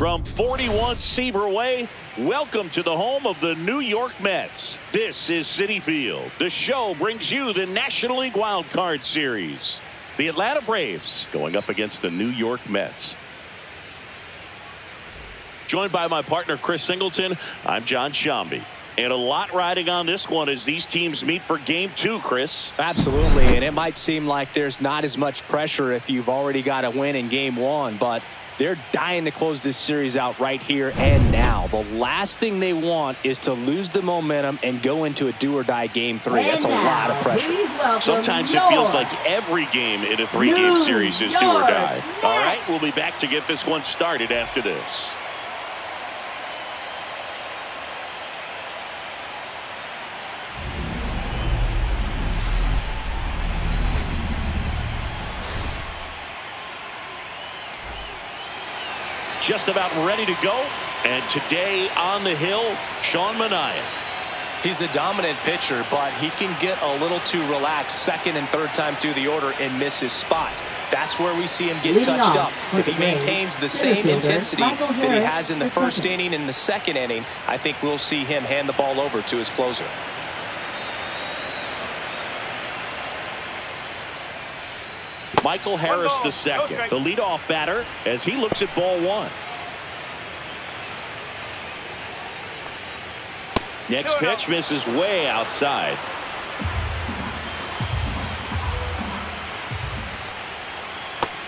From 41 Seaver Way, welcome to the home of the New York Mets. This is Citi Field. The show brings you the National League Wild Card Series. The Atlanta Braves going up against the New York Mets. Joined by my partner Chris Singleton, I'm John Shambi. And a lot riding on this one as these teams meet for Game 2, Chris. Absolutely, and it might seem like there's not as much pressure if you've already got a win in Game 1, but they're dying to close this series out right here and now. The last thing they want is to lose the momentum and go into a do-or-die Game 3. That's a lot of pressure. Sometimes it feels like every game in a 3-game series is do-or-die. All right, we'll be back to get this one started after this. Just about ready to go. And today on the hill, Shawn Murphy. He's a dominant pitcher, but he can get a little too relaxed second and third time through the order and miss his spots. That's where we see him get touched up. If he maintains the same intensity that he has in the first inning and the second inning, I think we'll see him hand the ball over to his closer. Michael Harris the second, the leadoff batter, as he looks at ball one. Next pitch misses way outside.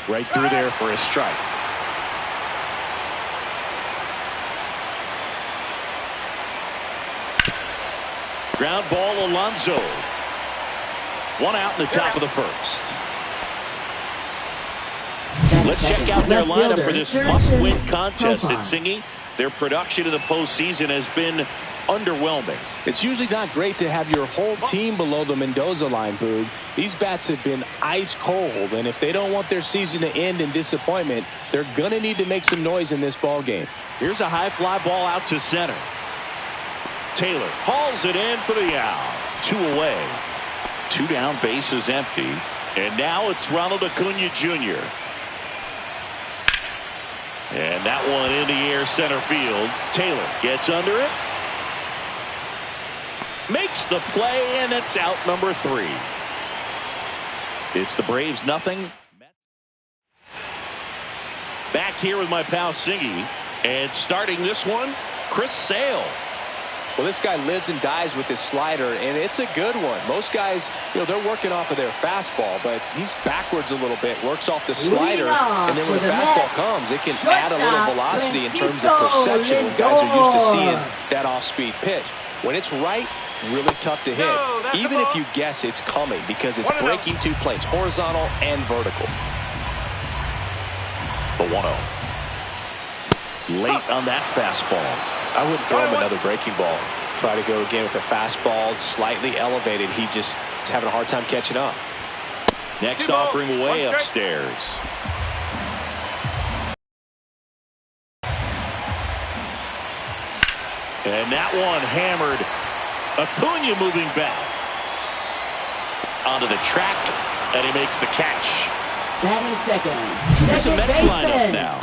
Right through there for a strike. Ground ball, Alonso. One out in the top of the first. Let's check out their lineup for this must-win contest. And Singy, their production in the postseason has been underwhelming. It's usually not great to have your whole team below the Mendoza line, Boog. These bats have been ice cold, and if they don't want their season to end in disappointment, they're going to need to make some noise in this ball game. Here's a high fly ball out to center. Taylor hauls it in for the out. 2 away. 2 down, bases empty. And now it's Ronald Acuna Jr. And that one in the air center field. Taylor gets under it. Makes the play, and it's out number 3. It's the Braves nothing. Back here with my pal Singy. And starting this one, Chris Sale. Well, this guy lives and dies with his slider, and it's a good one. Most guys, they're working off of their fastball, but he's backwards a little bit, works off the slider, and then when the fastball comes, it can add a little velocity in terms of perception when guys are used to seeing that off-speed pitch. When it's right, really tough to hit, even if you guess it's coming, because it's breaking 2 planes, horizontal and vertical. The 1-0. Late on that fastball. I wouldn't throw him another breaking ball. Try to go again with the fastball slightly elevated. He just is having a hard time catching up. Next offering way upstairs. And that one hammered. Acuna moving back. Onto the track, and he makes the catch. Batting second. Here's a Mets lineup now.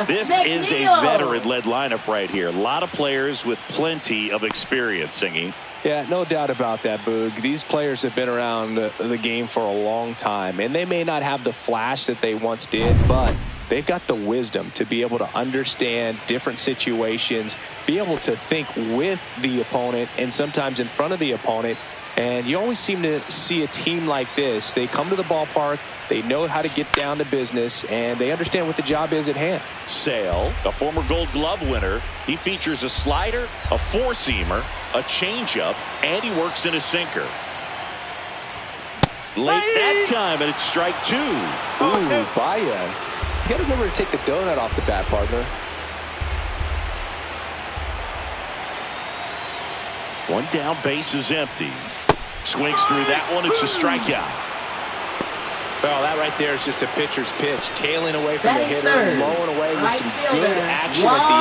This McNeil is a veteran-led lineup right here. A lot of players with plenty of experience, Singy. Yeah, no doubt about that, Boog. These players have been around the game for a long time, and they may not have the flash that they once did, but they've got the wisdom to be able to understand different situations, be able to think with the opponent and sometimes in front of the opponent. And you always seem to see a team like this. They come to the ballpark, they know how to get down to business, and they understand what the job is at hand. Sale, a former Gold Glove winner, he features a slider, a 4-seamer, a changeup, and he works in a sinker. Late that time, and it's strike 2. Ooh, Baya. You got to remember to take the donut off the bat, partner. 1 down, base is empty. Swings through that one. It's a strikeout. Well, that right there is just a pitcher's pitch. Tailing away from the hitter, blowing away with some good action at the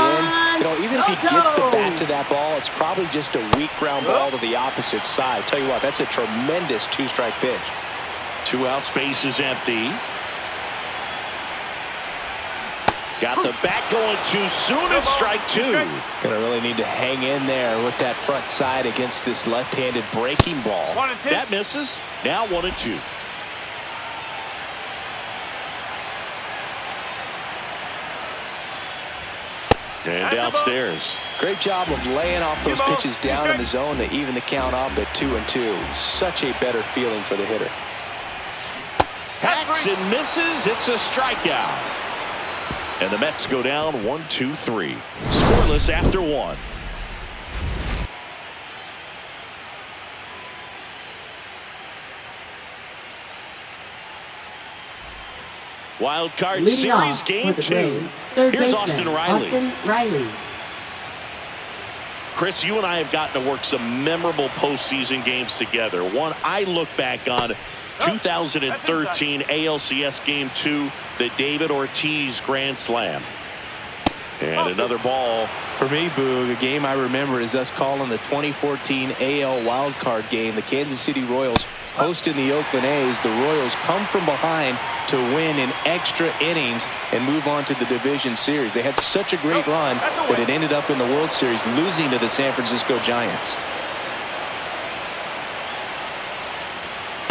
end. Even if he gets the bat to that ball, it's probably just a weak ground ball to the opposite side. Tell you what, that's a tremendous 2-strike pitch. 2 outs, base is empty. Got the bat going too soon at strike two. Gonna really need to hang in there with that front side against this left-handed breaking ball. That misses. Now 1-2. And downstairs. Great job of laying off those pitches down in the zone to even the count up at 2-2. Such a better feeling for the hitter. Hacks and misses. It's a strikeout. And the Mets go down 1-2-3. Scoreless after one. Wild card Leading series off game for the 2. Braves, third Here's baseman, Austin Riley. Austin Riley. Chris, you and I have gotten to work some memorable postseason games together. One I look back on, 2013 ALCS Game 2, the David Ortiz Grand Slam. And another ball. For me, Boog, a game I remember is us calling the 2014 AL wildcard game. The Kansas City Royals hosting the Oakland A's. The Royals come from behind to win in extra innings and move on to the division series. They had such a great run that it ended up in the World Series losing to the San Francisco Giants.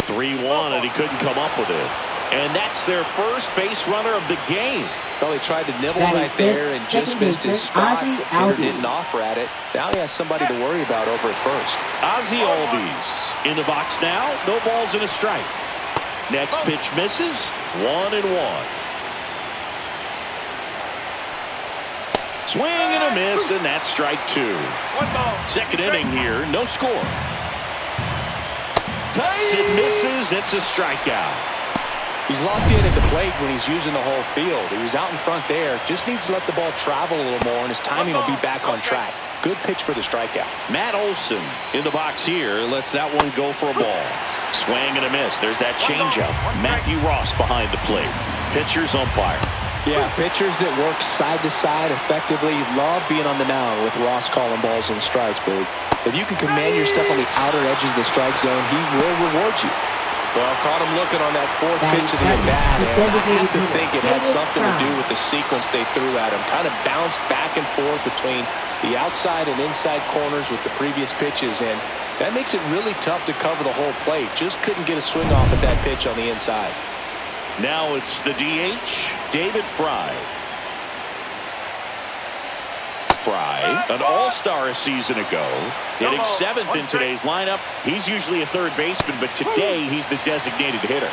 3-1, and he couldn't come up with it. And that's their first base runner of the game. Well, he tried to nibble right there and just missed his spot. Hitter didn't offer at it. Now he has somebody to worry about over at first. Ozzie Albies in the box now. No balls and a strike. Next pitch misses. 1-1. Swing and a miss, and that's strike two. Second inning here. No score. Cuts and misses. It's a strikeout. He's locked in at the plate when he's using the whole field. He was out in front there. Just needs to let the ball travel a little more, and his timing will be back on track. Good pitch for the strikeout. Matt Olson in the box here. Lets that one go for a ball. Swing and a miss. There's that changeup. Matthew Ross behind the plate. Pitcher's umpire. Yeah, pitchers that work side to side effectively love being on the mound with Ross calling balls and strikes, Big. If you can command your stuff on the outer edges of the strike zone, he will reward you. Well, caught him looking on that fourth pitch of the at-bat, and I have to think it had something to do with the sequence they threw at him. Kind of bounced back and forth between the outside and inside corners with the previous pitches, and that makes it really tough to cover the whole plate. Just couldn't get a swing off at that pitch on the inside. Now it's the DH, David Fry. Fry, an all-star a season ago, hitting 7th in today's lineup. He's usually a third baseman, but today he's the designated hitter.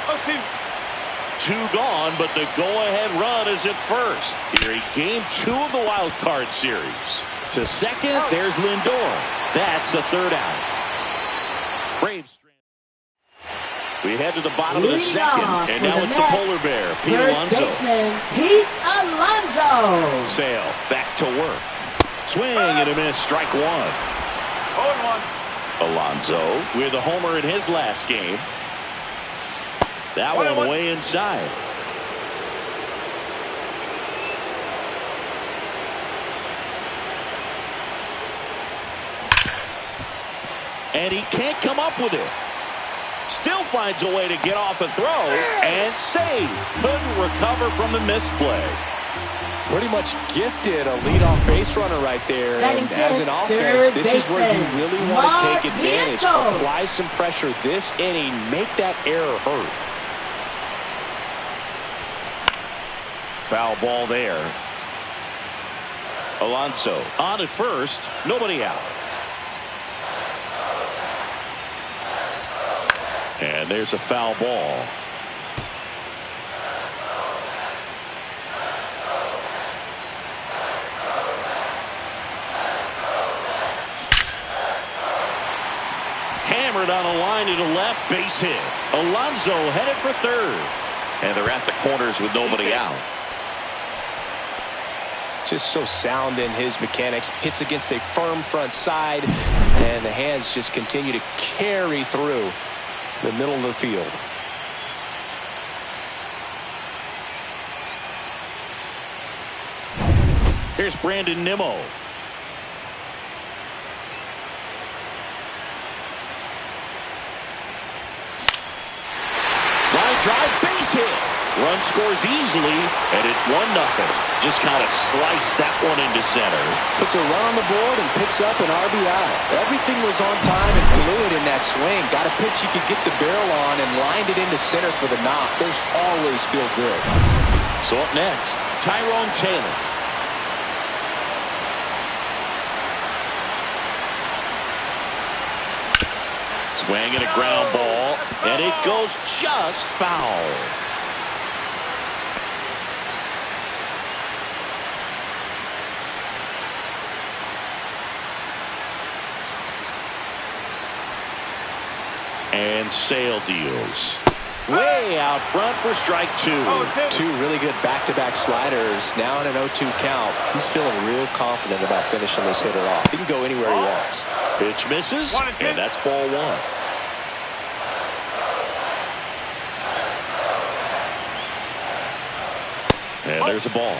2 gone, but the go-ahead run is at first. Here in game 2 of the wild card series. To second, there's Lindor. That's the third out. Braves. We head to the bottom of the second, and now it's the polar bear, Pete Alonso. Pete Alonso. Sale back to work. Swing and a miss, strike one. 0-1. Alonso with a homer in his last game. That one way inside. And he can't come up with it. Still finds a way to get off a throw and save. Couldn't recover from the misplay. Pretty much gifted a leadoff base runner right there. And as an offense, this is where you really want to take advantage. Apply some pressure this inning. Make that error hurt. Foul ball there. Alonso on at first. Nobody out. And there's a foul ball. Hammered on a line to the left, base hit. Alonso headed for third. And they're at the corners with nobody out. Just so sound in his mechanics. Hits against a firm front side, and the hands just continue to carry through the middle of the field. Here's Brandon Nimmo. Line drive, base hit. Run scores easily, and it's 1-0. Just kind of sliced that one into center. Puts a run on the board and picks up an RBI. Everything was on time and fluid in that swing. Got a pitch you could get the barrel on and lined it into center for the knock. Those always feel good. So up next, Tyrone Taylor. Swinging a ground ball, and it goes just foul. And Sale deals. Way out front for strike 2. Two really good back-to-back sliders. Now in an 0-2 count. He's feeling real confident about finishing this hitter off. He can go anywhere he wants. Pitch misses, and that's ball 1. And there's a ball.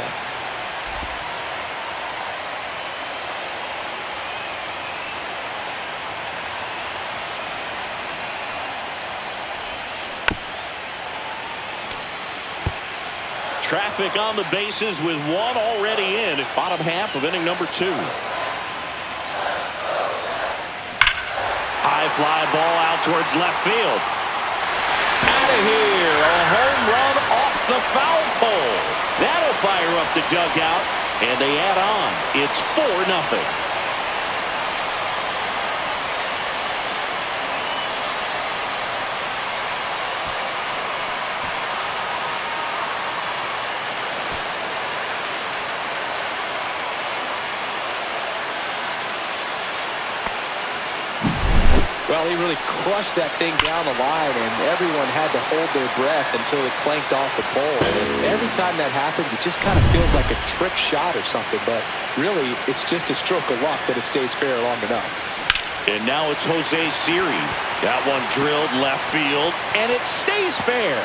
Traffic on the bases with one already in at bottom half of inning number 2. High fly ball out towards left field. Out of here. A home run off the foul pole. That'll fire up the dugout, and they add on. It's 4-0. Well, he really crushed that thing down the line, and everyone had to hold their breath until it clanked off the pole. And every time that happens, it just kind of feels like a trick shot or something, but really, it's just a stroke of luck that it stays fair long enough. And now it's Jose Siri. That one drilled left field, and it stays fair.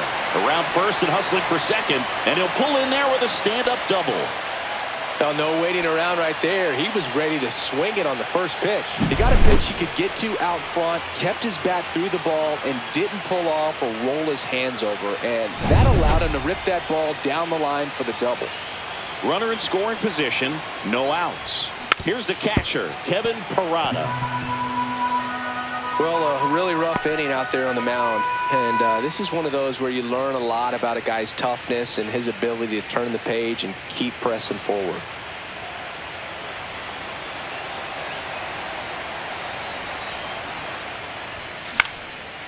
Around first and hustling for second, and he'll pull in there with a stand-up double. Well, no waiting around right there. He was ready to swing it on the first pitch. He got a pitch he could get to out front, kept his bat through the ball, and didn't pull off or roll his hands over. And that allowed him to rip that ball down the line for the double. Runner in scoring position, no outs. Here's the catcher, Kevin Parada. Well, a really rough inning out there on the mound. And this is one of those where you learn a lot about a guy's toughness and his ability to turn the page and keep pressing forward.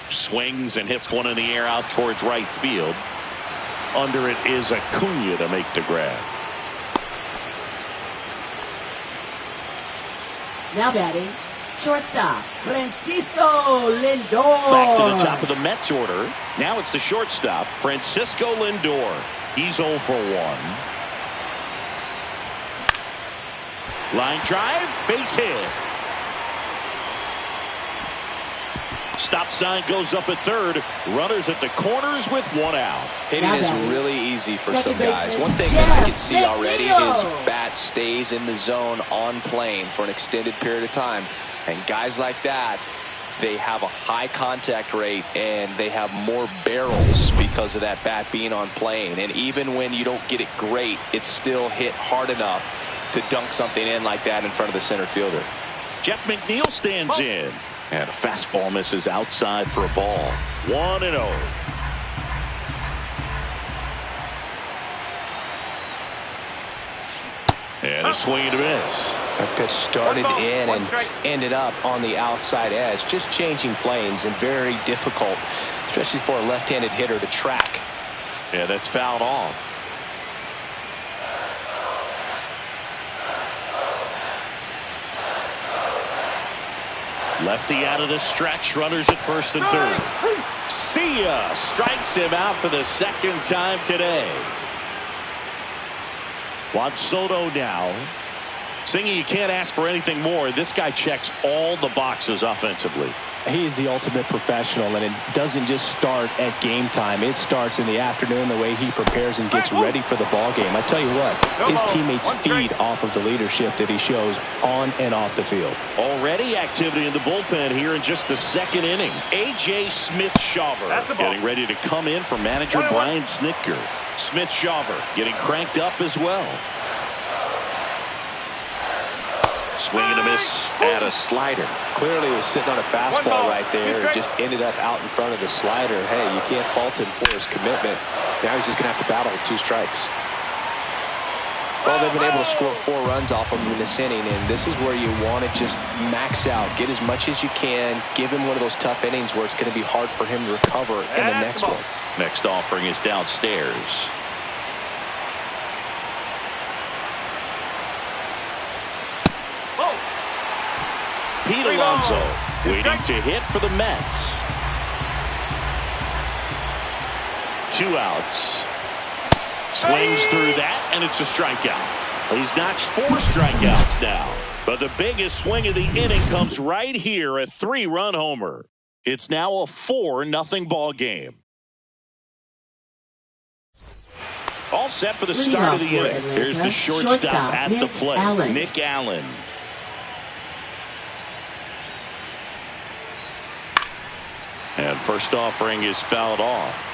Swings and hits one in the air out towards right field. Under it is Acuna to make the grab. Now batting, shortstop, Francisco Lindor. Back to the top of the Mets order. Now it's the shortstop, Francisco Lindor. He's 0 for 1. Line drive, base hit. Stop sign goes up at third. Runners at the corners with 1 out. Hitting is really easy for some guys. One thing that I can see already is bat stays in the zone on plane for an extended period of time. And guys like that, they have a high contact rate and they have more barrels because of that bat being on plane. And even when you don't get it great, it's still hit hard enough to dunk something in like that in front of the center fielder. Jeff McNeil stands in. And a fastball misses outside for a ball. 1-0. And a swing and a miss. That pitch started in and ended up on the outside edge. Just changing planes and very difficult, especially for a left-handed hitter to track. Yeah, that's fouled off. Lefty out of the stretch. Runners at first and third. See ya. Strikes him out for the second time today. Juan Soto now. Singing, you can't ask for anything more. This guy checks all the boxes offensively. He's the ultimate professional, and it doesn't just start at game time. It starts in the afternoon, the way he prepares and gets ready for the ball game. I tell you what, his teammates feed off of the leadership that he shows on and off the field. Already activity in the bullpen here in just the second inning. A.J. Smith-Shawver getting ready to come in for manager Brian Snitker. Smith-Shawver getting cranked up as well. Swing and a miss at a slider. Clearly was sitting on a fastball right there. Just ended up out in front of the slider. Hey, you can't fault him for his commitment. Now he's just going to have to battle with 2 strikes. Well, they've been able to score 4 runs off of him in this inning, and this is where you want to just max out. Get as much as you can. Give him one of those tough innings where it's going to be hard for him to recover in the next one. Next offering is downstairs. Pete Alonso waiting to hit for the Mets. 2 outs. Swings through that, and it's a strikeout. He's notched 4 strikeouts now. But the biggest swing of the inning comes right here, a 3-run homer. It's now a 4-0 ball game. All set for the start of the inning. Here's the shortstop at the plate, Nick Allen. And first offering is fouled off.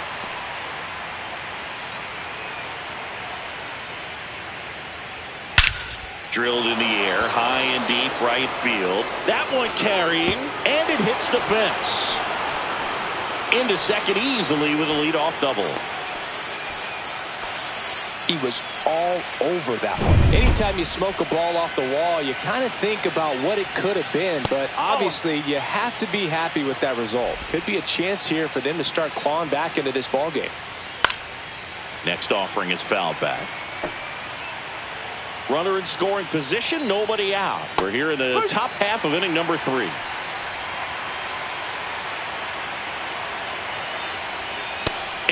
Drilled in the air, high and deep right field. That one carrying, and it hits the fence. Into second easily with a leadoff double. He was all over that one. Anytime you smoke a ball off the wall, you kind of think about what it could have been, but obviously you have to be happy with that result. Could be a chance here for them to start clawing back into this ball game. Next offering is fouled back. Runner in scoring position, nobody out. We're here in the top half of inning number 3.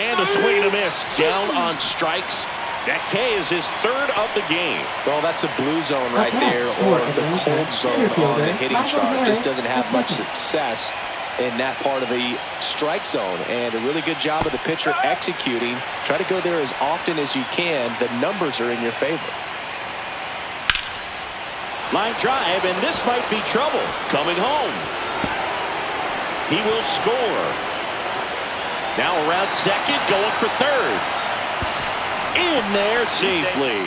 And a swing and a miss. Down on strikes. That K is his 3rd of the game. Well, that's a blue zone right there, or the cold zone on the hitting chart. Just doesn't have much success in that part of the strike zone. And a really good job of the pitcher executing. Try to go there as often as you can. The numbers are in your favor. Line drive, and this might be trouble. Coming home. He will score. Now around second, going for third. In there safely.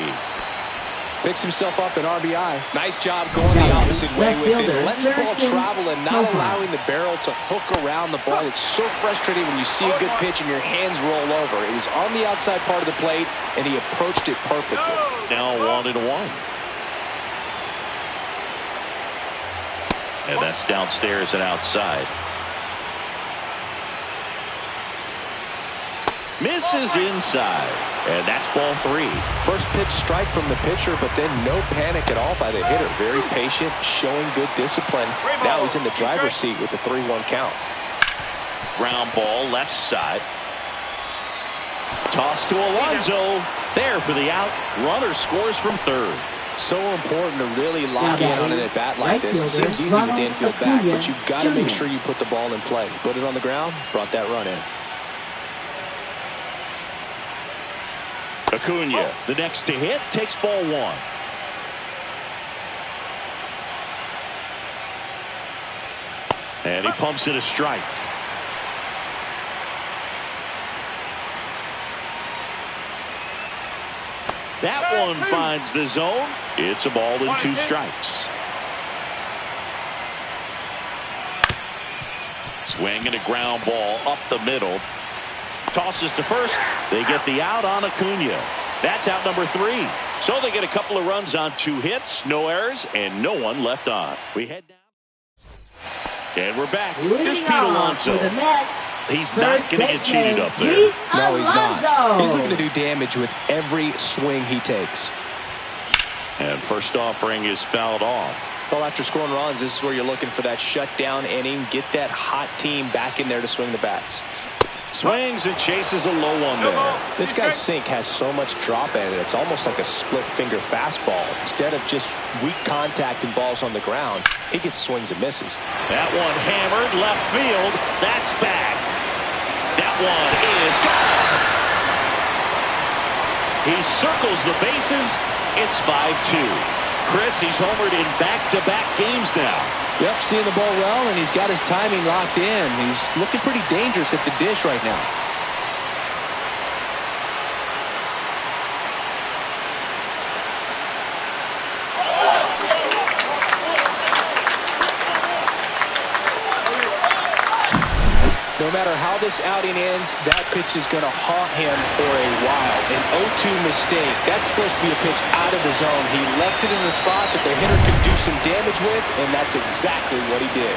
Picks himself up an RBI. Nice job going the opposite way with it. Letting the ball travel and not allowing the barrel to hook around the ball. It's so frustrating when you see a good pitch and your hands roll over. It was on the outside part of the plate, and he approached it perfectly. Now 1-1. And that's downstairs and outside. Misses inside. And that's ball 3. First pitch strike from the pitcher, but then no panic at all by the hitter. Very patient, showing good discipline. Now he's in the driver's seat with the 3-1 count. Ground ball left side. Toss to Alonso. There for the out. Runner scores from third. So important to really lock in on an at-bat like this. It seems easy with the infield back, but you've got to make sure you put the ball in play. Put it on the ground, brought that run in. Acuna, the next to hit, takes ball 1. And he pumps it a strike. That one finds the zone. It's a ball and 2 strikes. Swing and a ground ball up the middle. Tosses to first. They get the out on Acuna. That's out number 3. So they get a couple of runs on 2 hits, no errors, and no one left on. We head down. And we're back. Here's Pete Alonso. He's not going to get cheated up there. No, he's not. He's looking to do damage with every swing he takes. And first offering is fouled off. Well, after scoring runs, this is where you're looking for that shutdown inning. Get that hot team back in there to swing the bats. Swings and chases a low one there. This guy's sink has so much drop in it. It's almost like a split finger fastball. Instead of just weak contact and balls on the ground, he gets swings and misses. That one hammered left field. That's back. That one is gone. He circles the bases. It's 5-2. Chris, he's homered in back-to-back games now. Yep, seeing the ball well, and he's got his timing locked in. He's looking pretty dangerous at the dish right now. No matter how this outing ends, that pitch is going to haunt him for a while. An 0-2 mistake. That's supposed to be a pitch out of the zone. He left it in the spot that the hitter could do some damage with, and that's exactly what he did.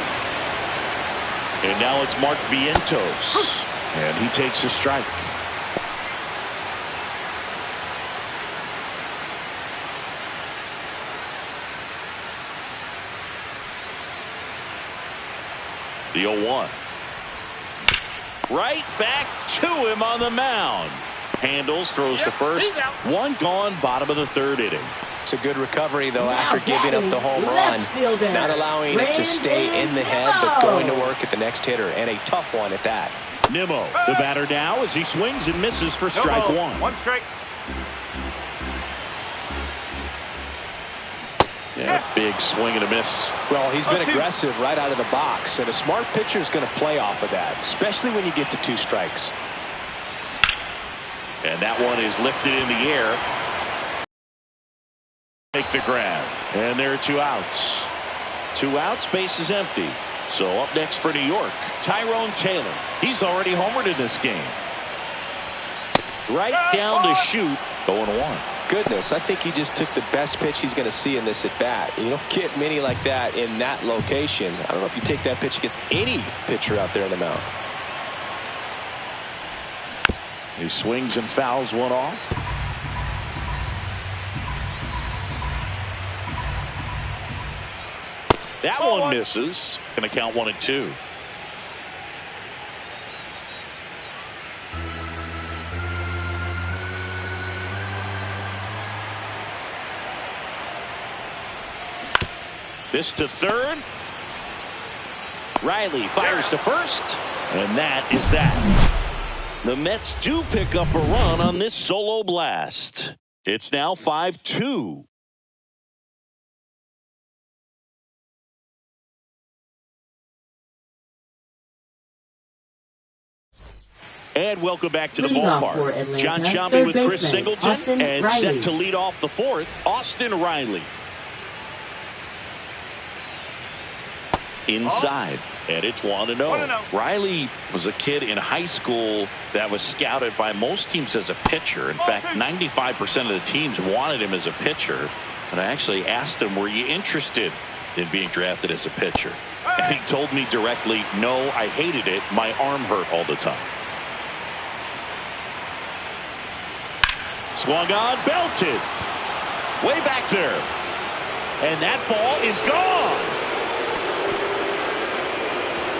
And now it's Mark Ventos, and he takes a strike. The 0-1. Right back to him on the mound. Handles, throws to first. One gone, bottom of the third inning. It's a good recovery, though, after giving up the home run. Not allowing it to stay in the head, but going to work at the next hitter, and a tough one at that. Nimmo, the batter now, as he swings and misses for strike one. One strike. Yeah, big swing and a miss. Well, he's been aggressive right out of the box, and a smart pitcher is going to play off of that, especially when you get to 2 strikes. And that one is lifted in the air. Make the grab. And there are 2 outs. 2 outs, base is empty. So up next for New York, Tyrone Taylor. He's already homered in this game. Right down the chute, 0-1. Goodness, I think he just took the best pitch he's going to see in this at bat. You don't get many like that in that location. I don't know if you take that pitch against any pitcher out there on the mound. He swings and fouls one off. That one misses. Going to count 1-2. This to third. Riley fires to first. And that is that. The Mets do pick up a run on this solo blast. It's now 5-2. And welcome back to the ballpark. John Sciambi with Chris Singleton. And set to lead off the 4th, Austin Riley. Inside, and it's 1-0. Riley was a kid in high school that was scouted by most teams as a pitcher. In fact, 95% of the teams wanted him as a pitcher. And I actually asked him, were you interested in being drafted as a pitcher? And he told me directly, no, I hated it. My arm hurt all the time. Swung on, belted. Way back there. And that ball is gone.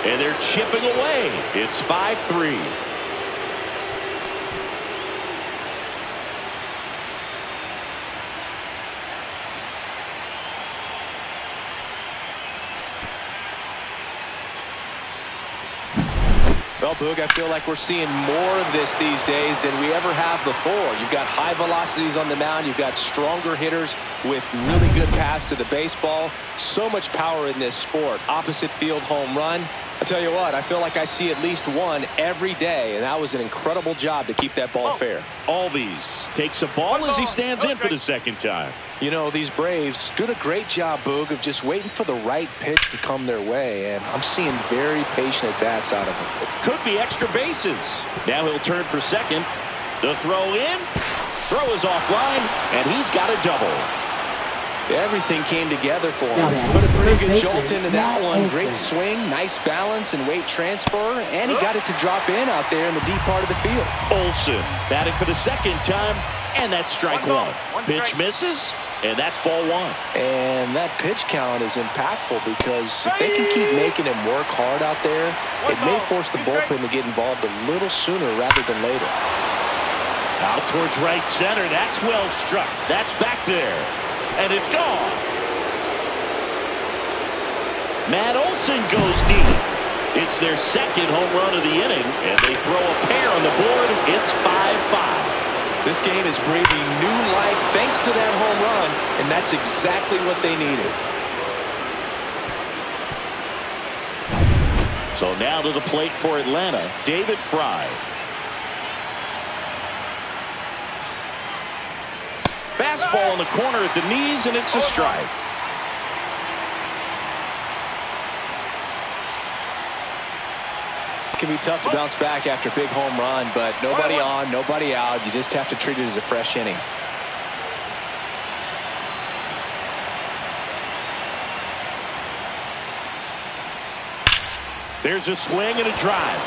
And they're chipping away. It's 5-3. Well, Boog, I feel like we're seeing more of this these days than we ever have before. You've got high velocities on the mound. You've got stronger hitters with really good pass to the baseball. So much power in this sport. Opposite field home run. I tell you what, I feel like I see at least one every day, and that was an incredible job to keep that ball fair. Albies takes a ball as he stands in for the second time. You know, these Braves did a great job, Boog, of just waiting for the right pitch to come their way, and I'm seeing very patient at-bats out of him. Could be extra bases. Now he'll turn for second. The throw in. Throw is offline, and he's got a double. Everything came together for him. Put a pretty good jolt into that one. Great swing, nice balance and weight transfer, and he got it to drop in out there in the deep part of the field. Olsen batting for the second time, and that's strike one. Pitch misses. And that's ball one. And that pitch count is impactful because if they can keep making him work hard out there, it may force the bullpen to get involved a little sooner rather than later. Out towards right center. That's well struck. That's back there. And it's gone. Matt Olson goes deep. It's their second home run of the inning, and they throw a pair on the board. It's 5-5. This game is breathing new life thanks to that home run, and that's exactly what they needed. So now to the plate for Atlanta, David Fry. Fastball in the corner at the knees, and it's a strike. It can be tough to bounce back after a big home run, but nobody on, nobody out. You just have to treat it as a fresh inning. There's a swing and a drive.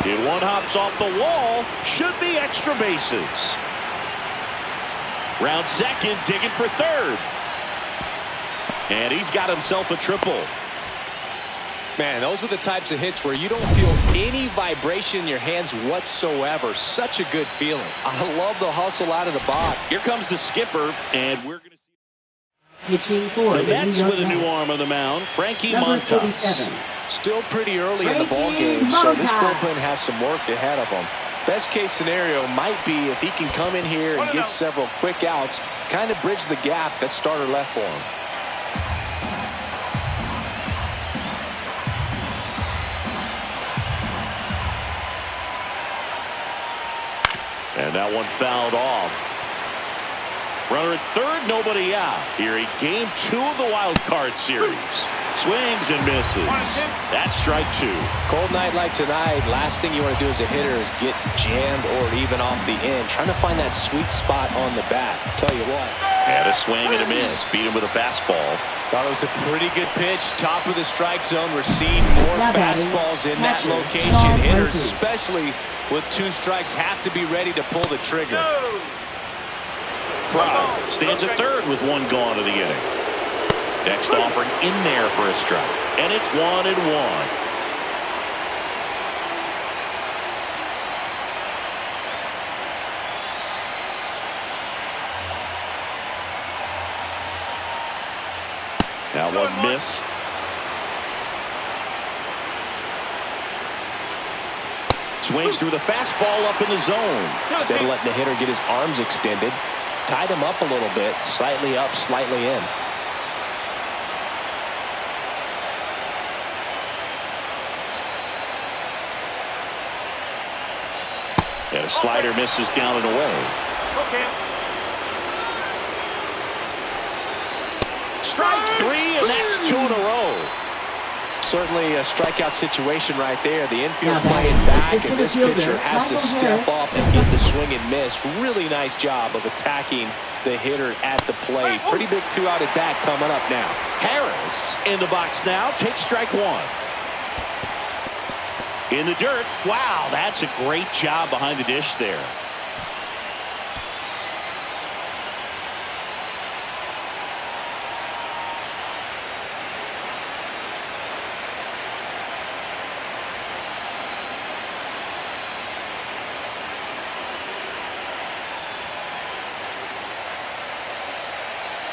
If one hops off the wall, should be extra bases. Round second, digging for third. And he's got himself a triple. Man, those are the types of hits where you don't feel any vibration in your hands whatsoever. Such a good feeling. I love the hustle out of the box. Here comes the skipper, and we're going to see pitching for the Mets with a new arm on the mound, Frankie Monttos. Still pretty early in the ball game, so this bullpen has some work ahead of them. Best case scenario might be if he can come in here and get several quick outs, kind of bridge the gap that starter left for him. And that one fouled off. Runner at third, nobody out. Here in game 2 of the wild card series. Swings and misses. That's strike 2. Cold night like tonight, last thing you want to do as a hitter is get jammed or even off the end. Trying to find that sweet spot on the bat. Tell you what. And a swing and a miss. Beat him with a fastball. Thought it was a pretty good pitch. Top of the strike zone. We're seeing more fastballs in that location. Hitters, especially with 2 strikes, have to be ready to pull the trigger. Fry stands at third with 1 gone to the inning. Next offering in there for a strike. And it's 1-1. Now one missed. Swings through the fastball up in the zone. Instead of letting the hitter get his arms extended, tied him up a little bit, slightly up, slightly in. And a slider misses down and away. Strike 3, and that's 2 in a row. Certainly a strikeout situation right there. The infield playing back, and this pitcher has to step up and get the swing and miss. Really nice job of attacking the hitter at the plate. Pretty big 2-out at bat coming up now. Harris in the box now. Takes strike 1. In the dirt. Wow, that's a great job behind the dish there.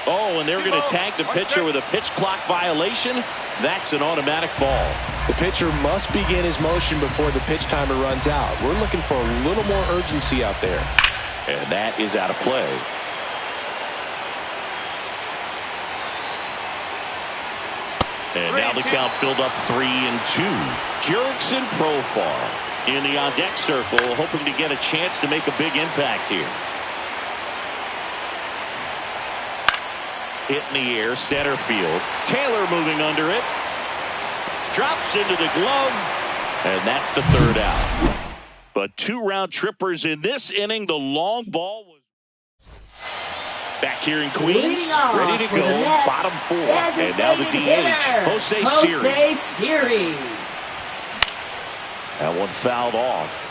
Oh, and they're going to tag the pitcher with a pitch clock violation. That's an automatic ball. The pitcher must begin his motion before the pitch timer runs out. We're looking for a little more urgency out there. And that is out of play. And now the count filled up 3-2. Jurickson Profar in the on-deck circle, hoping to get a chance to make a big impact here. Hit in the air, center field. Taylor moving under it. Drops into the glove. And that's the 3rd out. But 2 round trippers in this inning. The long ball was back here in Queens. Ready to go. Bottom 4. And now the DH. Jose Siri. That one fouled off.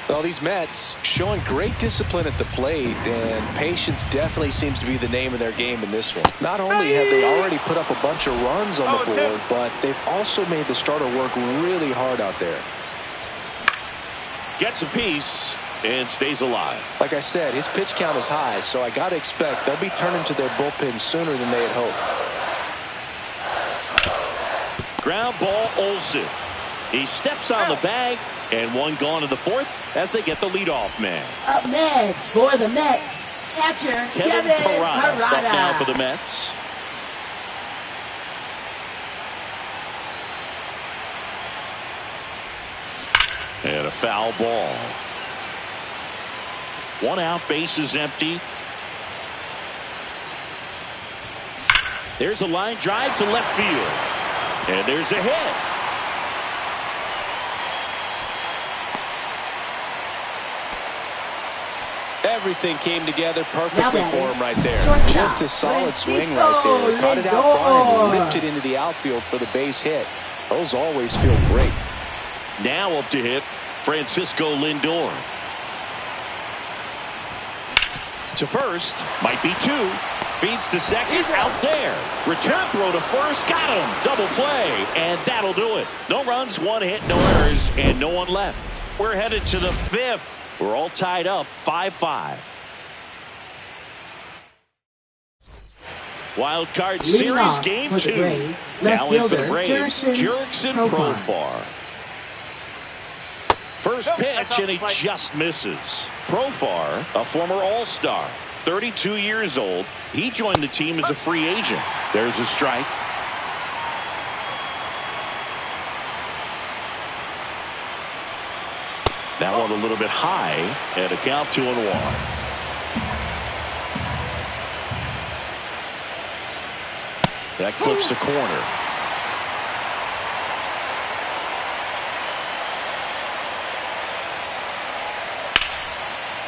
Well, these Mets showing great discipline at the plate, and patience definitely seems to be the name of their game in this one. Not only have they already put up a bunch of runs on the board, but they've also made the starter work really hard out there. Gets a piece and stays alive. Like I said, his pitch count is high, so I got to expect they'll be turning to their bullpen sooner than they had hoped. Ground ball, Olsen. He steps on the bag, and one gone in the fourth as they get the leadoff man. Up next for the Mets, catcher Kevin Parada. Up now for the Mets. And a foul ball. One out, base is empty. There's a line drive to left field. And there's a hit. Everything came together perfectly for him right there. Shortstop. Just a solid swing right there. Caught it out front and ripped it into the outfield for the base hit. Those always feel great. Now up to hit, Francisco Lindor. To first, might be two. Feeds to second, out there. Return throw to first, got him. Double play, and that'll do it. No runs, one hit, no errors, and no one left. We're headed to the fifth. We're all tied up 5-5. Wild card series game 2. Now in for the Braves, Jurickson Profar. First pitch, and he just misses. Profar, a former All-Star, 32 years old. He joined the team as a free agent. There's a strike. That one a little bit high, and a count 2-1. That clips the corner.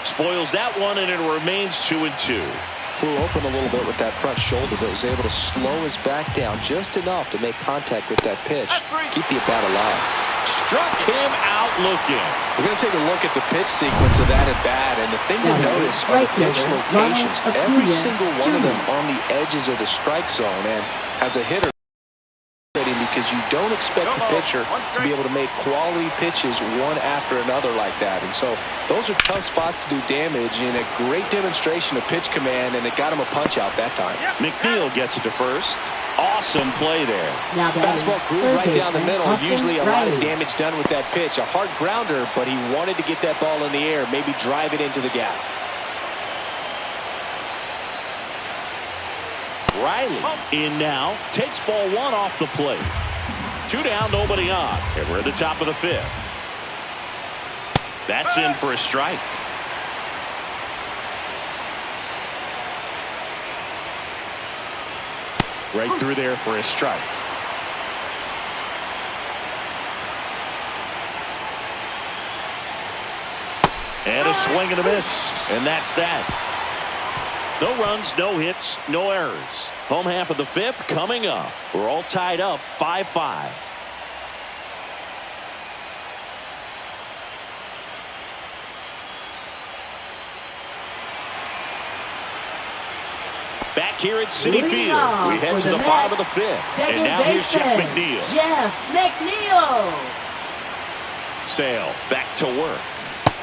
Spoils that one, and it remains 2-2. Flew open a little bit with that front shoulder, but was able to slow his back down just enough to make contact with that pitch. Keep the at-bat alive. Struck him out looking. We're going to take a look at the pitch sequence of that at-bat, and the thing to notice are the pitch locations. Every single one of them on the edges of the strike zone, and as a hitter, because you don't expect the pitcher to be able to make quality pitches one after another like that. And so those are tough spots to do damage, and a great demonstration of pitch command, and it got him a punch out that time. McNeil gets it to first. Awesome play there. Fastball grew right down the middle. Usually a lot of damage done with that pitch. A hard grounder, but he wanted to get that ball in the air, maybe drive it into the gap. Riley in now, takes ball one off the plate. 2 down, nobody on, and we're at the top of the fifth. That's in for a strike. Right through there for a strike. And a swing and a miss, and that's that. No runs, no hits, no errors. Home half of the fifth coming up. We're all tied up 5-5. Back here at Citi Field, we head to the bottom of the fifth. And now here's Jeff McNeil. Sale back to work.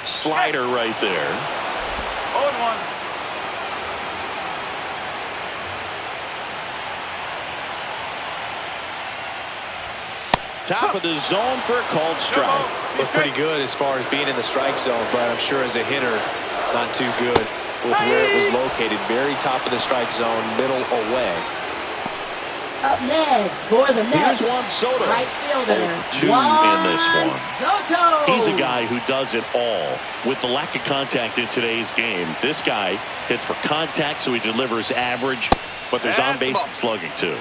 Slider right there. 0-1. Top of the zone for a called strike. Was pretty good as far as being in the strike zone, but I'm sure as a hitter, not too good with where it was located. Very top of the strike zone, middle away. Up next for the Mets, here's Juan Soto. right fielder, 2 in this one. Soto. He's a guy who does it all. With the lack of contact in today's game, this guy hits for contact, so he delivers average, but there's on base and slugging too.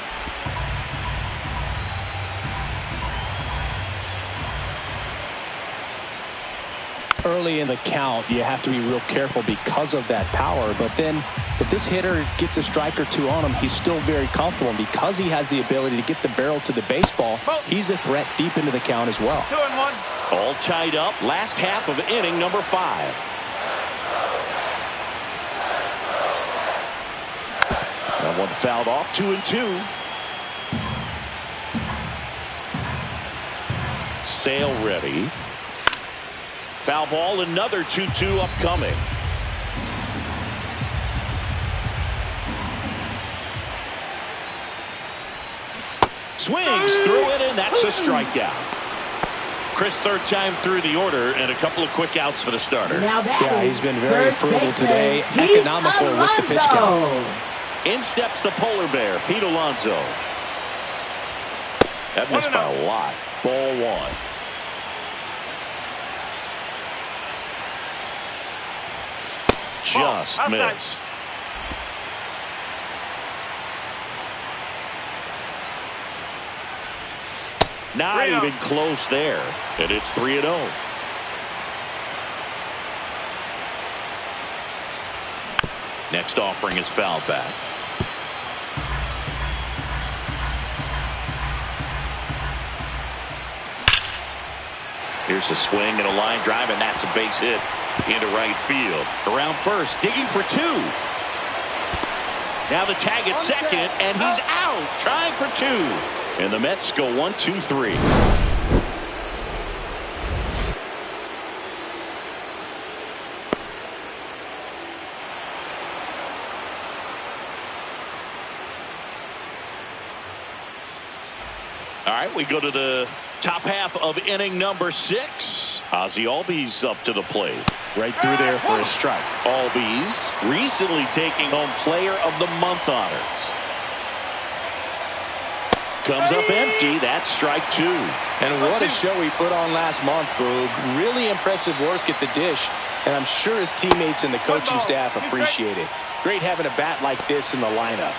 Early in the count, you have to be real careful because of that power. But then if this hitter gets a strike or two on him, he's still very comfortable. And because he has the ability to get the barrel to the baseball, he's a threat deep into the count as well. 2-1. All tied up. Last half of inning number 5. That one fouled off. 2-2. Sale ready. Foul ball. Another 2-2 upcoming. Swings through it, and that's a strikeout. Chris, third time through the order, and a couple of quick outs for the starter. Yeah, he's been very frugal today. Economical with the pitch count. In steps the polar bear, Pete Alonso. That missed by a lot. Ball 1. Just missed. Not even close there. And it's 3-0. Next offering is fouled back. Here's a swing and a line drive, and that's a base hit into right field. Around first, digging for 2. Now the tag at second, and he's out, trying for 2. And the Mets go 1-2-3. All right, we go to the top half of inning number 6. Ozzie Albies up to the plate. Right through there for a strike. Albies recently taking home Player of the Month honors. Comes up empty. That's strike 2. And what a show he put on last month, Boog. Really impressive work at the dish. And I'm sure his teammates and the coaching staff appreciate it. Great having a bat like this in the lineup.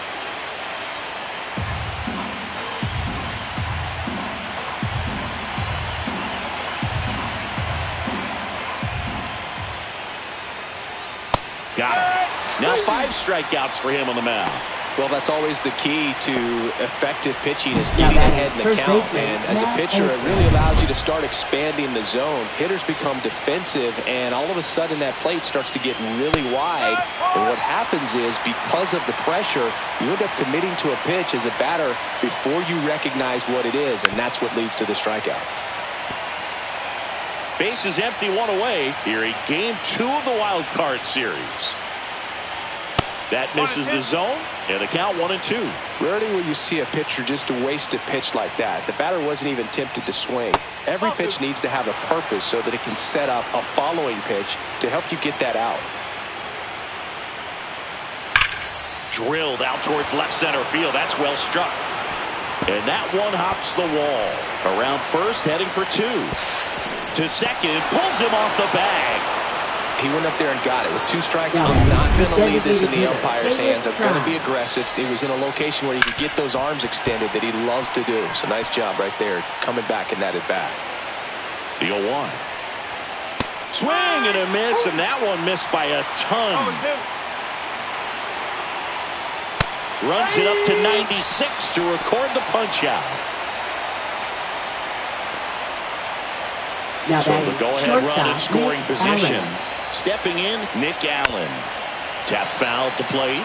Got him. Now 5 strikeouts for him on the mound. Well, that's always the key to effective pitching is getting ahead in the count. And as a pitcher, it really allows you to start expanding the zone. Hitters become defensive, and all of a sudden that plate starts to get really wide. And what happens is, because of the pressure, you end up committing to a pitch as a batter before you recognize what it is, and that's what leads to the strikeout. Base is empty, 1 away here in game 2 of the wild card series. That misses the zone, and the count 1-2. Rarely will you see a pitcher just waste a pitch like that. The batter wasn't even tempted to swing. Every pitch needs to have a purpose so that it can set up a following pitch to help you get that out. Drilled out towards left center field. That's well struck. And that one hops the wall. Around first, heading for 2. To second, pulls him off the bag. He went up there and got it. With 2 strikes, I'm not going to leave this in the umpire's hands. I'm going to be aggressive. It was in a location where he could get those arms extended that he loves to do. So nice job right there, coming back in that at bat. The 0-1. Swing and a miss, and that one missed by a ton. Runs it up to 96 to record the punch out. Now so the go-ahead run in scoring position. Allen. Stepping in, Nick Allen. Tap foul at the plate.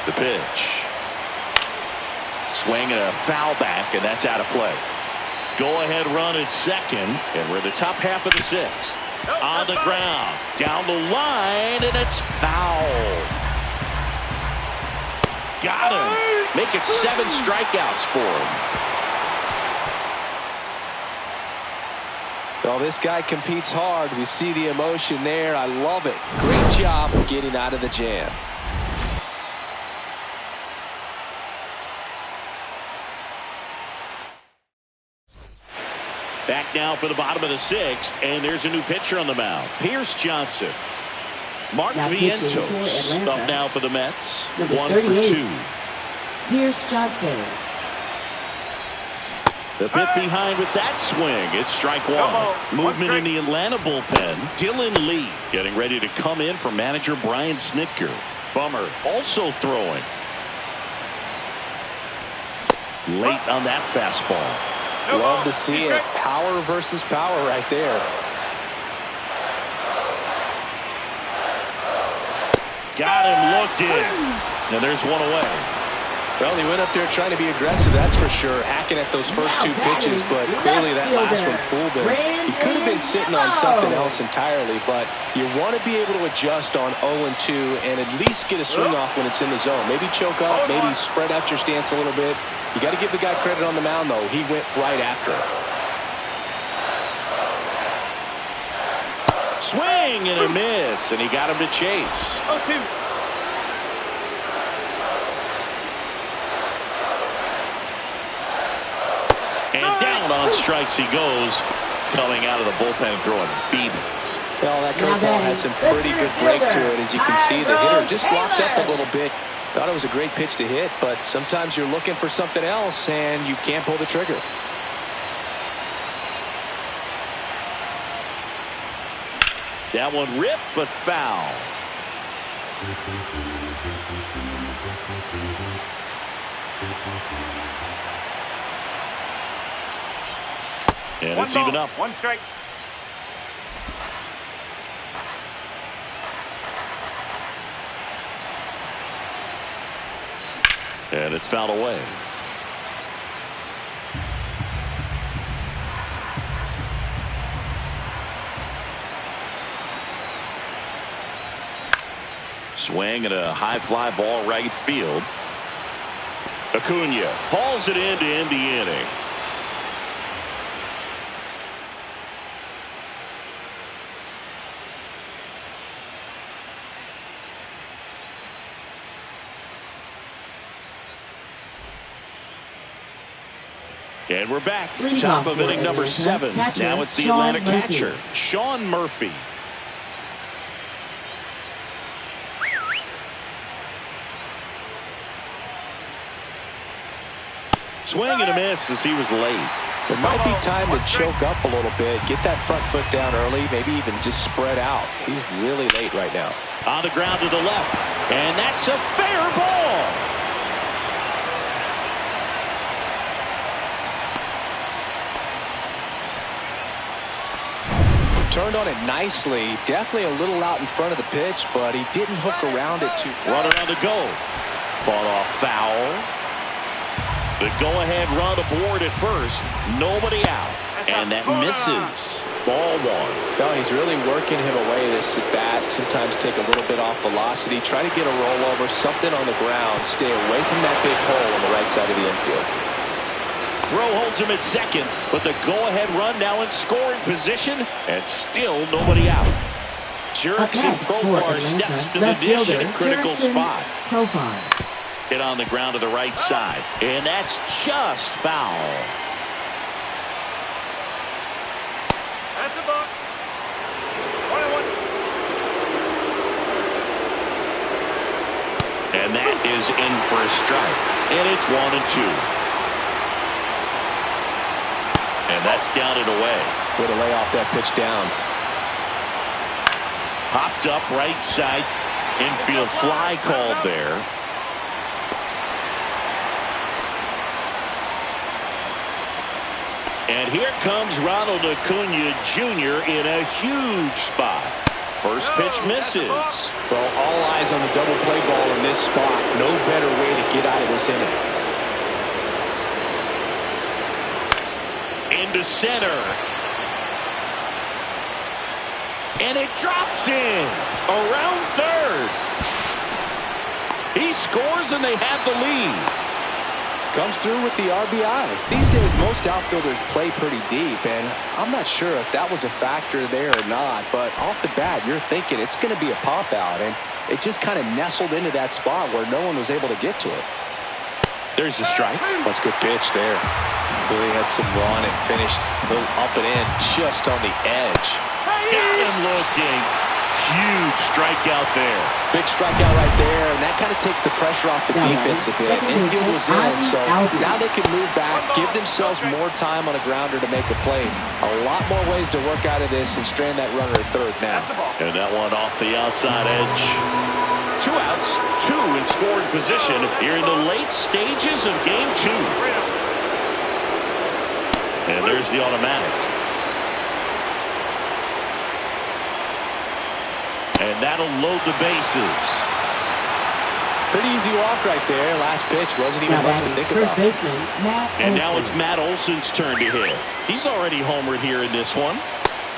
The pitch. Swing and a foul back, and that's out of play. Go-ahead run at second, and we're in the top half of the 6th. On the ground, down the line, and it's foul. Got him. Make it 7 strikeouts for him. Well, this guy competes hard. We see the emotion there. I love it. Great job of getting out of the jam. Back now for the bottom of the 6th, and there's a new pitcher on the mound. Pierce Johnson. Mark Ventos up now for the Mets. 1 for 2. Pierce Johnson. The bit behind with that swing. It's strike 1. Movement in the Atlanta bullpen. Dylan Lee getting ready to come in for manager Brian Snitker. Bummer also throwing. Late on that fastball. Love to see it. Power versus power right there. Got him looking. And there's one away. Well, he went up there trying to be aggressive, that's for sure, hacking at those first two pitches, but clearly that last one fooled him. He could have been sitting on something else entirely, but you want to be able to adjust on 0-2 and at least get a swing off when it's in the zone. Maybe choke up, maybe spread out your stance a little bit. You got to give the guy credit on the mound, though. He went right after it. Swing and a miss, and he got him to chase. 0-2. And down on strikes he goes, coming out of the bullpen and throwing beatings. Well, that curveball had some pretty good break to it. As you can see, the hitter just locked up a little bit. Thought it was a great pitch to hit, but sometimes you're looking for something else, and you can't pull the trigger. That one ripped, but foul. And it's even up. 1 strike. And it's fouled away. Swing and a high fly ball right field. Acuna hauls it in to end the inning. And we're back. Top of inning number 7. Now it's the Atlanta catcher, Shawn Murphy. Swing and a miss as he was late. It might be time to choke up a little bit, get that front foot down early, maybe even just spread out. He's really late right now. On the ground to the left, and that's a fair ball. Turned on it nicely. Definitely a little out in front of the pitch, but he didn't hook around it too far. Runner on the go. Fought off foul. The go-ahead run aboard at first. Nobody out. And that misses. Ball 1. No, he's really working him away this at bat. Sometimes take a little bit off velocity. Try to get a rollover, something on the ground. Stay away from that big hole on the right side of the infield. Throw holds him at second, but the go-ahead run now in scoring position, and still nobody out. Jurickson Profar steps to the dish in a critical spot. Hit on the ground to the right side, and that's just foul. That's a ball. 1-1. And that is in for a strike, and it's 1-2. And that's down and away. Way to lay off that pitch down. Popped up right side. Infield fly called there. And here comes Ronald Acuna Jr. in a huge spot. First pitch misses. Well, all eyes on the double play ball in this spot. No better way to get out of this inning. Into center. And it drops in. Around third. He scores and they have the lead. Comes through with the RBI. These days, most outfielders play pretty deep, and I'm not sure if that was a factor there or not, but off the bat, you're thinking it's going to be a pop-out, and it just kind of nestled into that spot where no one was able to get to it. There's the strike. That's a good pitch there. Really had some run and finished a little up and in just on the edge. Got him looking. Huge strikeout there. Big strikeout right there, and that kind of takes the pressure off the defense a bit. Infield was in, so now they can move back, give themselves more time on a grounder to make a play. A lot more ways to work out of this and strand that runner at third now. And that one off the outside edge. 2 outs, 2 in scoring position here in the late stages of game 2. And there's the automatic. And that'll load the bases. Pretty easy walk right there. Last pitch wasn't even much to think about. And now it's Matt Olson's turn to hit. He's already homered here in this one.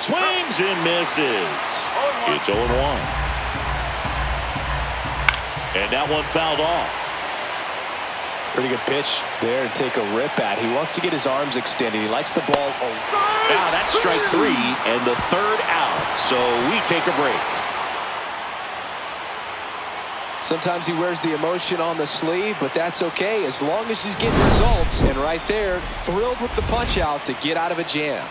Swings and misses. It's 0-1. And that one fouled off. Pretty good pitch there to take a rip at. He wants to get his arms extended. He likes the ball. Now that's strike 3 and the third out. So we take a break. Sometimes he wears the emotion on the sleeve, but that's okay as long as he's getting results. And right there, thrilled with the punch out to get out of a jam.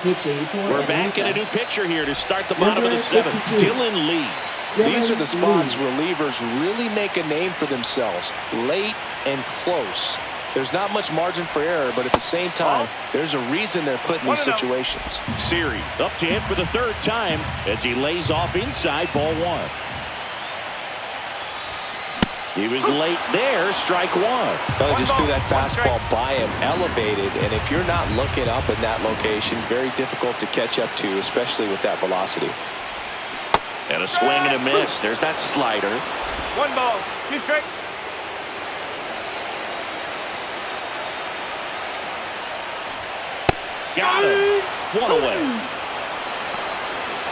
We're back in a new pitcher here to start the bottom of the 7th. Dylan Lee. These are the spots relievers really make a name for themselves. Late and close. There's not much margin for error, but at the same time, there's a reason they're put in these situations. Siri up to hit for the 3rd time as he lays off inside, ball 1. He was late there, strike 1. Well, just threw that fastball by him, elevated, and if you're not looking up in that location, very difficult to catch up to, especially with that velocity. And a swing and a miss. There's that slider. 1 ball, 2 strikes. Got him. 1 away.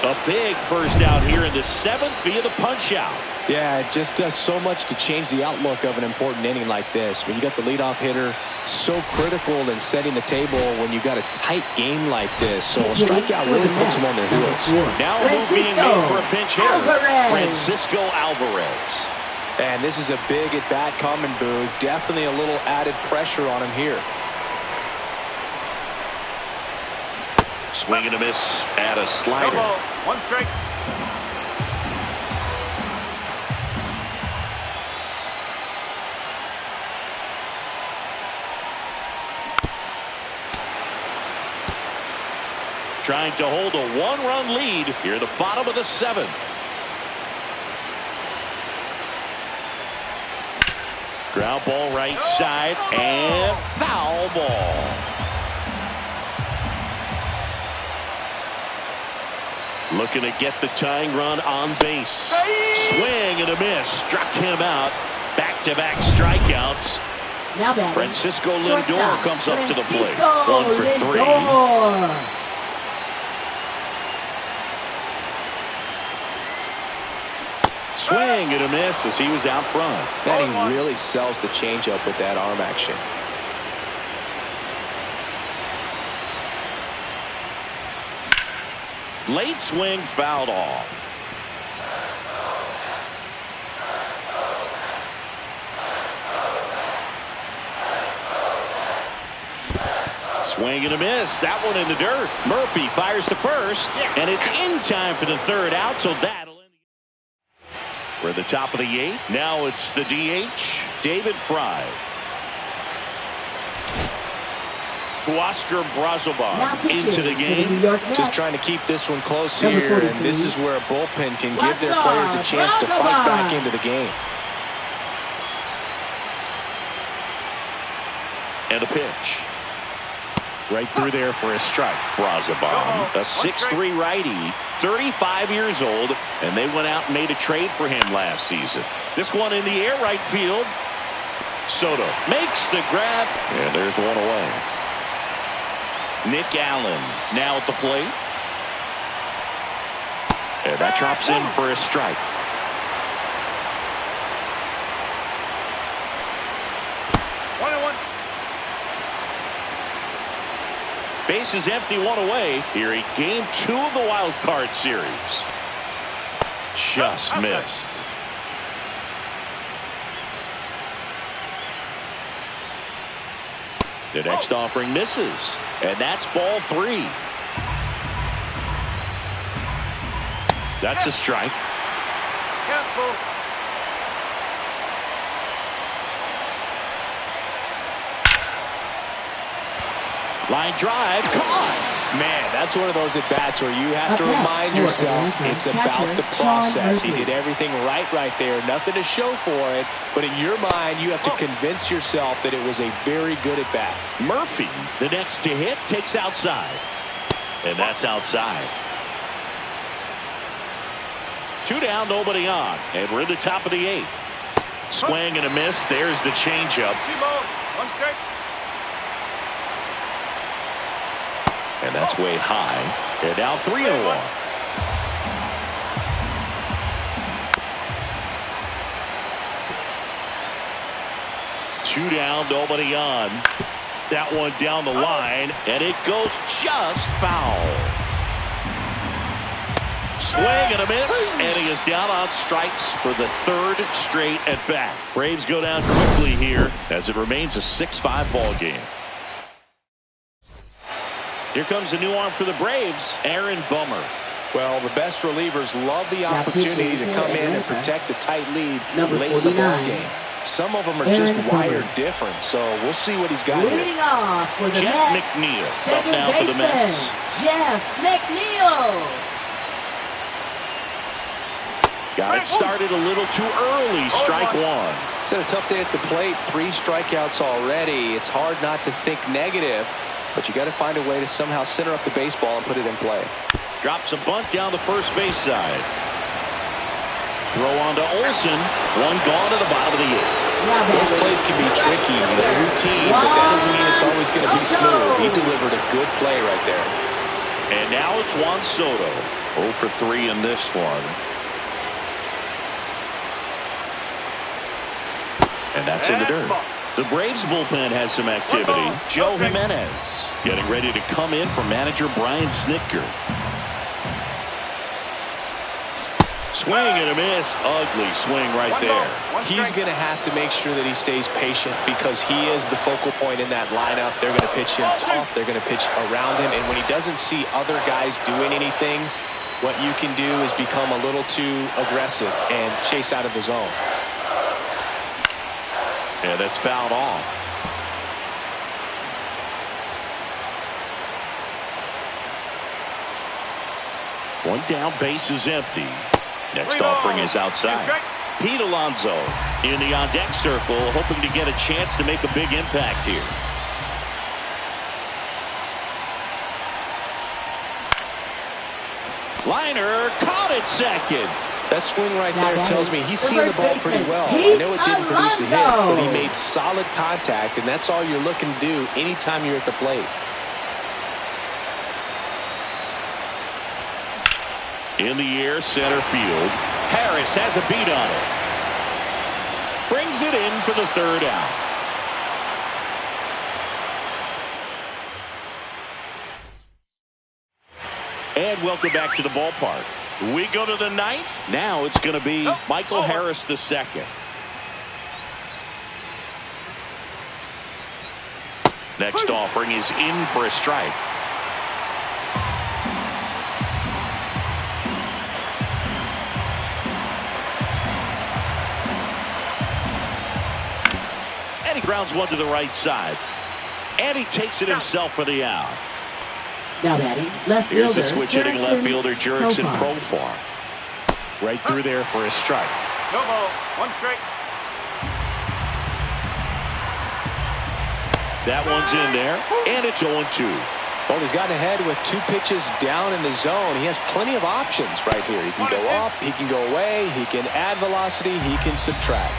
A big first out here in the 7th via the punch out. Yeah, it just does so much to change the outlook of an important inning like this. When you got the leadoff hitter, so critical in setting the table when you got a tight game like this. So a strikeout really puts them on their heels. Now a move being made for a pinch hitter, Francisco Alvarez. And this is a big at-bat coming, Boog. Definitely a little added pressure on him here. Swing and a miss at a slider. 1 strike. Trying to hold a 1-run lead here at the bottom of the 7th. Ground ball right side and foul ball. Looking to get the tying run on base. Swing and a miss. Struck him out. Back-to-back strikeouts. Francisco Lindor comes up to the plate. 1 for 3. Swing and a miss as he was out front. And he really sells the changeup with that arm action. Late swing fouled off. Swing and a miss. That one in the dirt. Murphy fires to first, and it's in time for the 3rd out, so that'll end the. We're at the top of the 8th. Now it's the DH, David Fry. Oscar Brazoban into the game. Just trying to keep this one close here, and this is where a bullpen can give their players a chance to fight back into the game. And a pitch. Right through there for a strike. Brazoban, a 6'3" righty, 35 years old, and they went out and made a trade for him last season. This one in the air, right field. Soto makes the grab, and there's 1 away. Nick Allen now at the plate. And that drops in for a strike. Bases empty, 1 away here in game 2 of the wild card series. Just missed. The next offering misses, and that's ball 3. That's a strike. Line drive, caught. Man, that's one of those at-bats where you have to remind yourself it's about the process. He did everything right there. Nothing to show for it. But in your mind, you have to convince yourself that it was a very good at-bat. Murphy, the next to hit, takes outside. And that's outside. 2 down, nobody on. And we're in the top of the 8th. Swing and a miss. There's the changeup. 2 balls, 1 strike. And that's way high. And now 3-1. Two down, nobody on. That one down the line, and it goes just foul. Swing and a miss, and he is down on strikes for the 3rd straight at bat. Braves go down quickly here as it remains a 6-5 ball game. Here comes a new arm for the Braves, Aaron Bummer. Well, the best relievers love the opportunity to come in and protect a tight lead late in the ball game. Some of them are just wired different, so we'll see what he's got here. Leading off for the Jeff Mets, McNeil up second now for the baseman, Mets. Jeff McNeil. Got it started a little too early. Strike 1. It's had a tough day at the plate. 3 strikeouts already. It's hard not to think negative, but you got to find a way to somehow center up the baseball and put it in play. Drops a bunt down the first base side. Throw on to Olsen. One gone to the bottom of the 8th. Those plays can be tricky. They're routine, but that doesn't mean it's always going to be smooth. He delivered a good play right there. And now it's Juan Soto. 0 for 3 in this one. And that's in the dirt. The Braves bullpen has some activity. Joe Jimenez getting ready to come in for manager Brian Snitker. Swing and a miss. Ugly swing right there. He's going to have to make sure that he stays patient because he is the focal point in that lineup. They're going to pitch him tough. They're going to pitch around him. And when he doesn't see other guys doing anything, what you can do is become a little too aggressive and chase out of the zone. Yeah, that's fouled off. One down, base is empty. Next offering is outside. Pete Alonso in the on-deck circle, hoping to get a chance to make a big impact here. Liner caught it second. That swing right there tells me he's seeing the ball pretty well. I know it didn't produce a hit, but he made solid contact, and that's all you're looking to do anytime you're at the plate. In the air, center field. Harris has a beat on it. Brings it in for the 3rd out. And welcome back to the ballpark. We go to the 9th. Now it's going to be Michael Harris II. Next offering is in for a strike. And he grounds one to the right side. And he takes it himself for the out. Now batting, left Here's fielder, the switch-hitting left fielder, Jurickson Profar. Right through there for a strike. No ball, 1 strike. That one's in there, and it's 0-2. Well, he's gotten ahead with 2 pitches down in the zone. He has plenty of options right here. He can go up, he can go away, he can add velocity, he can subtract.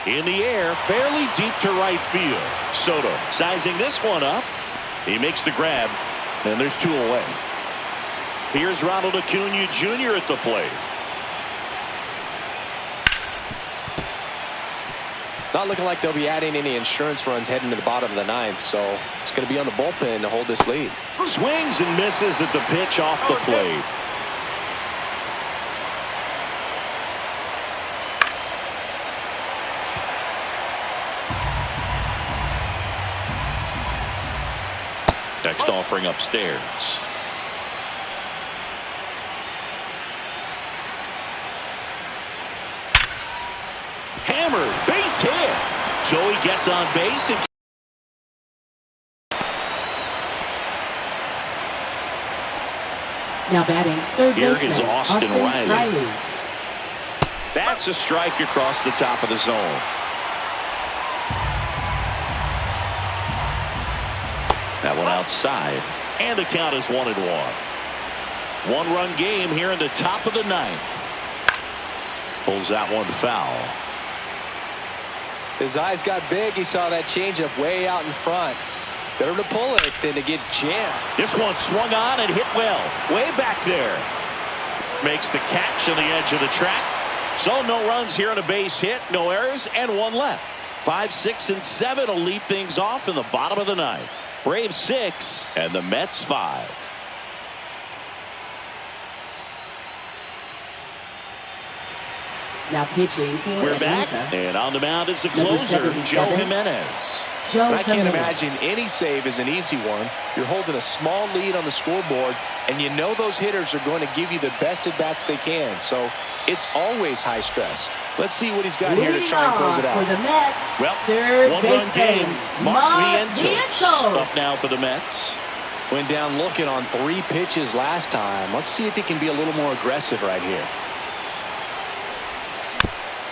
In the air, fairly deep to right field. Soto sizing this one up. He makes the grab, and there's 2 away. Here's Ronald Acuna Jr. at the plate. Not looking like they'll be adding any insurance runs heading to the bottom of the 9th, so it's going to be on the bullpen to hold this lead. Swings and misses at the pitch off the plate. Next offering upstairs. Hammered, base hit. Joey gets on base and Now batting, third Here baseman, is Austin Riley. Riley. That's a strike across the top of the zone. That one outside. And the count is 1-1. One-run game here in the top of the ninth. Pulls that one foul. His eyes got big. He saw that changeup way out in front. Better to pull it than to get jammed. This one swung on and hit well. Way back there. Makes the catch on the edge of the track. So no runs here on a base hit. No errors and one left. 5, 6, and 7 will lead things off in the bottom of the ninth. Braves 6 and the Mets 5. Now pitching for We're Atlanta. back, and on the mound is the Number closer, 77. Joe Jimenez. I can't imagine any save is an easy one. You're holding a small lead on the scoreboard, and you know those hitters are going to give you the best at-bats they can. So it's always high stress. Let's see what he's got here to try and close it out. For the Mets, Well, third one-run game. baseman, Mark Vientos Vientos. up now for the Mets. Went down looking on 3 pitches last time. Let's see if he can be a little more aggressive right here.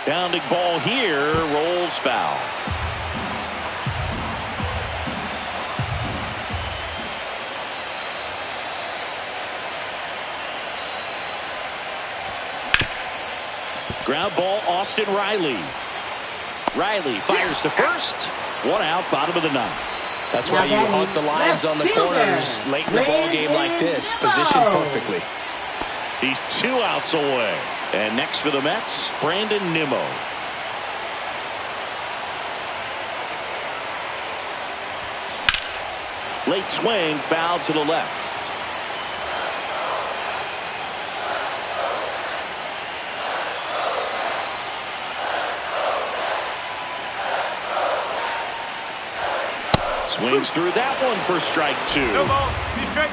Bounding ball here, rolls foul. Ground ball, Austin Riley. Riley fires to first. One out, bottom of the ninth. That's why you hunt the lines on the corners late in the ball game like this. Positioned perfectly. He's 2 outs away. And next for the Mets, Brandon Nimmo. Late swing, foul to the left. Swings through that one for strike 2. No ball, 2 strike.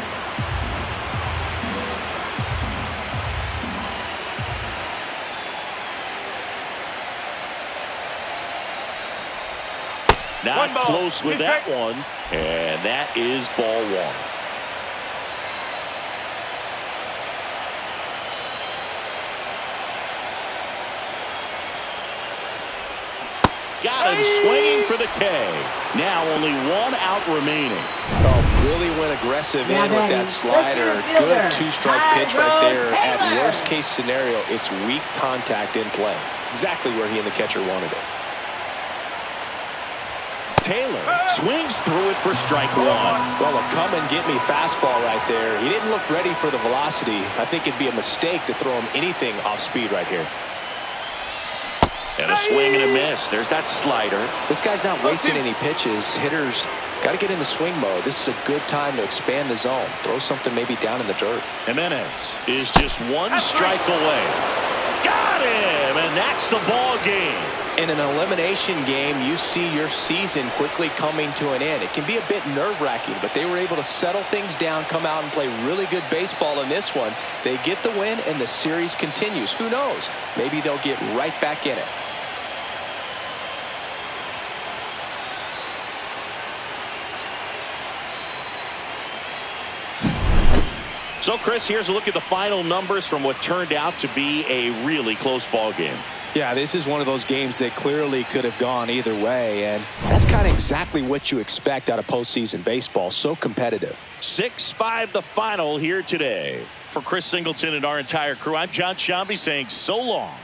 Not close with that one, and that is ball 1. Got him swinging for the K. Now only 1 out remaining. Oh, really went aggressive in with that slider. Good 2-strike pitch right there. At worst case scenario, it's weak contact in play. Exactly where he and the catcher wanted it. Taylor swings through it for strike 1. Well, a come-and-get-me fastball right there. He didn't look ready for the velocity. I think it'd be a mistake to throw him anything off speed right here. And a swing and a miss. There's that slider. This guy's not wasting any pitches. Hitters got to get into swing mode. This is a good time to expand the zone. Throw something maybe down in the dirt. Jimenez is just 1 strike away. Got him, and that's the ball game. In an elimination game, you see your season quickly coming to an end. It can be a bit nerve-wracking, but they were able to settle things down, come out and play really good baseball in this one. They get the win, and the series continues. Who knows? Maybe they'll get right back in it. So, Chris, here's a look at the final numbers from what turned out to be a really close ball game. Yeah, this is one of those games that clearly could have gone either way, and that's kind of exactly what you expect out of postseason baseball. So competitive. 6-5 the final here today. For Chris Singleton and our entire crew, I'm John Shambi saying so long.